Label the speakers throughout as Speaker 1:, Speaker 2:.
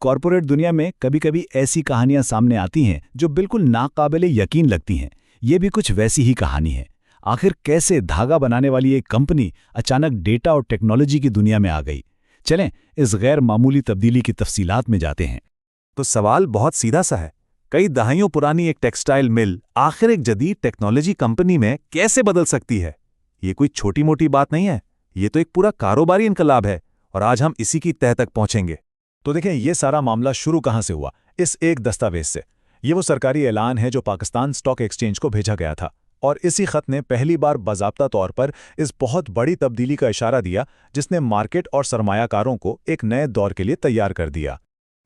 Speaker 1: Corporate दुनिया में कभी कभी ऐसी कहानियां सामने आती हैं जो बिल्कुल नाकाबिले यकीन लगती हैं। ये भी कुछ वैसी ही कहानी है। आखिर कैसे धागा बनाने वाली एक कंपनी अचानक डेटा और टेक्नोलॉजी की दुनिया में आ गई? चलें इस गैर मामूली तब्दीली की तफसीलात में जाते हैं।
Speaker 2: तो सवाल बहुत सीधा सा है, कई दहाइयों पुरानी एक टेक्सटाइल मिल आखिर एक जदीद टेक्नोलॉजी कंपनी में कैसे बदल सकती है? ये कोई छोटी मोटी बात नहीं है, ये तो एक पूरा कारोबारी इनकलाब है, और आज हम इसी की तह तक पहुंचेंगे।
Speaker 1: तो देखें ये सारा मामला शुरू कहां से हुआ। इस एक दस्तावेज से। ये वो सरकारी ऐलान है जो पाकिस्तान स्टॉक एक्सचेंज को भेजा गया था, और इसी खत ने पहली बार बाज़ाब्ता तौर पर इस बहुत बड़ी तब्दीली का इशारा दिया जिसने मार्केट और सरमायाकारों को एक नए दौर के लिए तैयार कर दिया।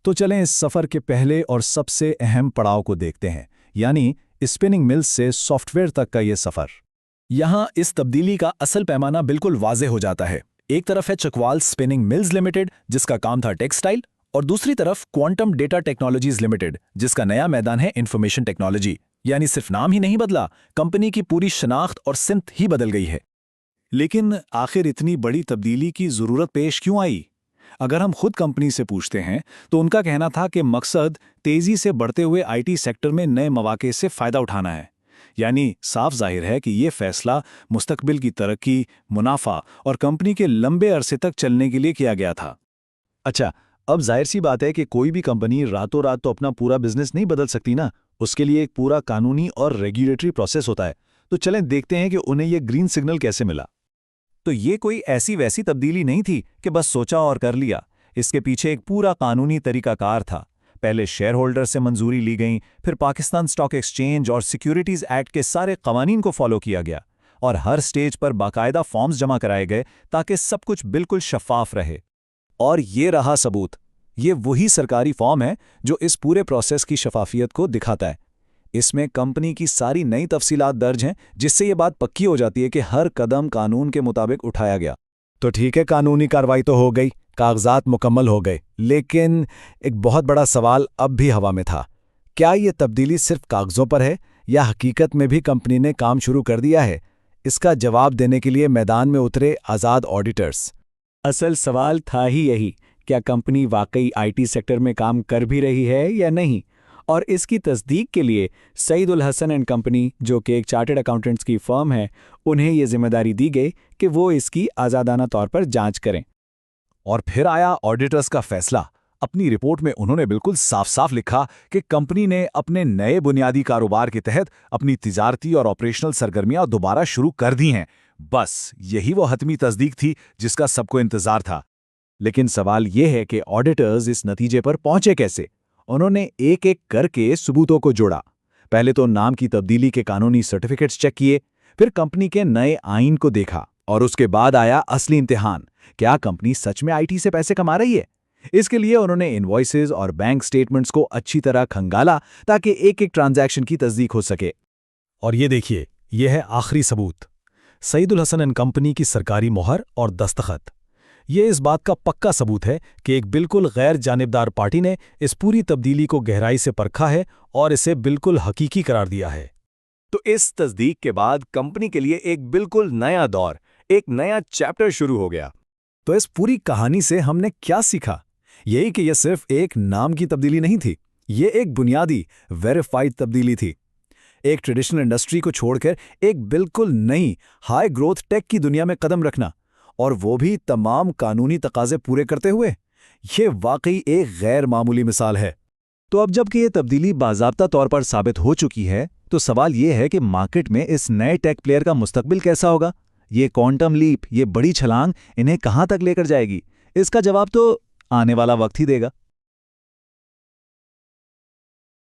Speaker 1: तो चलें इस सफ़र के पहले और सबसे अहम पड़ाव को देखते हैं, यानी स्पिनिंग मिल्स से सॉफ्टवेयर तक का ये सफ़र। यहाँ इस तब्दीली का असल पैमाना बिल्कुल वाज़े हो जाता है। एक तरफ है चकवाल स्पिनिंग मिल्स लिमिटेड, जिसका काम था टेक्सटाइल, और दूसरी तरफ क्वांटम डेटा टेक्नोलॉजीज लिमिटेड, जिसका नया मैदान है इंफॉर्मेशन टेक्नोलॉजी। यानी सिर्फ नाम ही नहीं बदला, कंपनी की पूरी शनाख्त और सिमत ही बदल गई है। लेकिन आखिर इतनी बड़ी तब्दीली की ज़रूरत पेश क्यों आई? अगर हम खुद कंपनी से पूछते हैं तो उनका कहना था कि मकसद तेज़ी से बढ़ते हुए आईटी सेक्टर में नए मौके से फ़ायदा उठाना है। यानी साफ जाहिर है कि ये फैसला मुस्तकबिल की तरक्की, मुनाफा और कंपनी के लंबे अरसे तक चलने के लिए किया गया था। अच्छा, अब जाहिर सी बात है कि कोई भी कंपनी रातों रात तो अपना पूरा बिजनेस नहीं बदल सकती ना। उसके लिए एक पूरा कानूनी और रेगुलेटरी प्रोसेस होता है। तो चलें देखते हैं कि उन्हें ये ग्रीन सिग्नल कैसे मिला।
Speaker 2: तो ये कोई ऐसी वैसी तब्दीली नहीं थी कि बस सोचा और कर लिया। इसके पीछे एक पूरा कानूनी तरीकाकार था। पहले शेयर होल्डर से मंजूरी ली गई, फिर पाकिस्तान स्टॉक एक्सचेंज और सिक्योरिटीज एक्ट के सारे कवानीन को फॉलो किया गया, और हर स्टेज पर बाकायदा फॉर्म्स जमा कराए गए ताकि सब कुछ बिल्कुल शफाफ रहे।
Speaker 1: और ये रहा सबूत। ये वही सरकारी फॉर्म है जो इस पूरे प्रोसेस की शफाफियत को दिखाता है। इसमें कंपनी की सारी नई तफसीलात दर्ज हैं, जिससे ये बात पक्की हो जाती है कि हर कदम कानून के मुताबिक उठाया गया। तो ठीक है, कानूनी कार्रवाई तो हो गई, कागजात मुकम्मल हो गए, लेकिन एक बहुत बड़ा सवाल अब भी हवा में था। क्या ये तब्दीली सिर्फ कागजों पर है या हकीकत में भी कंपनी ने काम शुरू कर दिया है? इसका जवाब देने के लिए मैदान में उतरे आज़ाद ऑडिटर्स। असल सवाल था ही यही, क्या कंपनी वाकई आईटी सेक्टर में काम कर भी रही है या नहीं? और इसकी तस्दीक के लिए सईद उल हसन एंड कंपनी, जो कि एक चार्टर्ड अकाउंटेंट्स की फर्म है, उन्हें ये जिम्मेदारी दी गई कि वो इसकी आज़ादाना तौर पर जांच करें।
Speaker 2: और फिर आया ऑडिटर्स का फैसला। अपनी रिपोर्ट में उन्होंने बिल्कुल साफ साफ लिखा कि कंपनी ने अपने नए बुनियादी कारोबार के तहत अपनी तिजारती और ऑपरेशनल सरगर्मियां दोबारा शुरू कर दी हैं। बस यही वो हतमी तस्दीक थी जिसका सबको इंतजार था।
Speaker 1: लेकिन सवाल ये है कि ऑडिटर्स इस नतीजे पर पहुंचे कैसे? उन्होंने एक एक करके सबूतों को जोड़ा। पहले तो नाम की तब्दीली के कानूनी सर्टिफिकेट्स चेक किए, फिर कंपनी के नए आइन को देखा, और उसके बाद आया असली इम्तिहान, क्या कंपनी सच में आईटी से पैसे कमा रही है? इसके लिए उन्होंने इनवॉइसेज और बैंक स्टेटमेंट्स को अच्छी तरह खंगाला ताकि एक एक ट्रांजैक्शन की तस्दीक हो सके। और ये देखिए, यह है आखिरी सबूत, सईद उल हसन एंड कंपनी की सरकारी मोहर और दस्तखत। ये इस बात का पक्का सबूत है कि एक बिल्कुल गैर जानिबदार पार्टी ने इस पूरी तब्दीली को गहराई से परखा है और इसे बिल्कुल हकीकी करार दिया है।
Speaker 2: तो इस तस्दीक के बाद कंपनी के लिए एक बिल्कुल नया दौर, एक नया चैप्टर शुरू हो गया।
Speaker 1: तो इस पूरी कहानी से हमने क्या सीखा? यही कि यह सिर्फ एक नाम की तब्दीली नहीं थी, ये एक बुनियादी वेरीफाइड तब्दीली थी। एक ट्रेडिशनल इंडस्ट्री को छोड़कर एक बिल्कुल नई हाई ग्रोथ टेक की दुनिया में कदम रखना, और वो भी तमाम कानूनी तकाजे पूरे करते हुए, ये वाकई एक गैर मामूली मिसाल है। तो अब जबकि ये तब्दीली बाज़ाब्ता तौर पर साबित हो चुकी है, तो सवाल ये है कि मार्केट में इस नए टेक प्लेयर का मुस्तकबिल कैसा होगा? ये क्वांटम लीप, ये बड़ी छलांग इन्हें कहाँ तक लेकर जाएगी? इसका जवाब तो आने वाला वक्त ही देगा।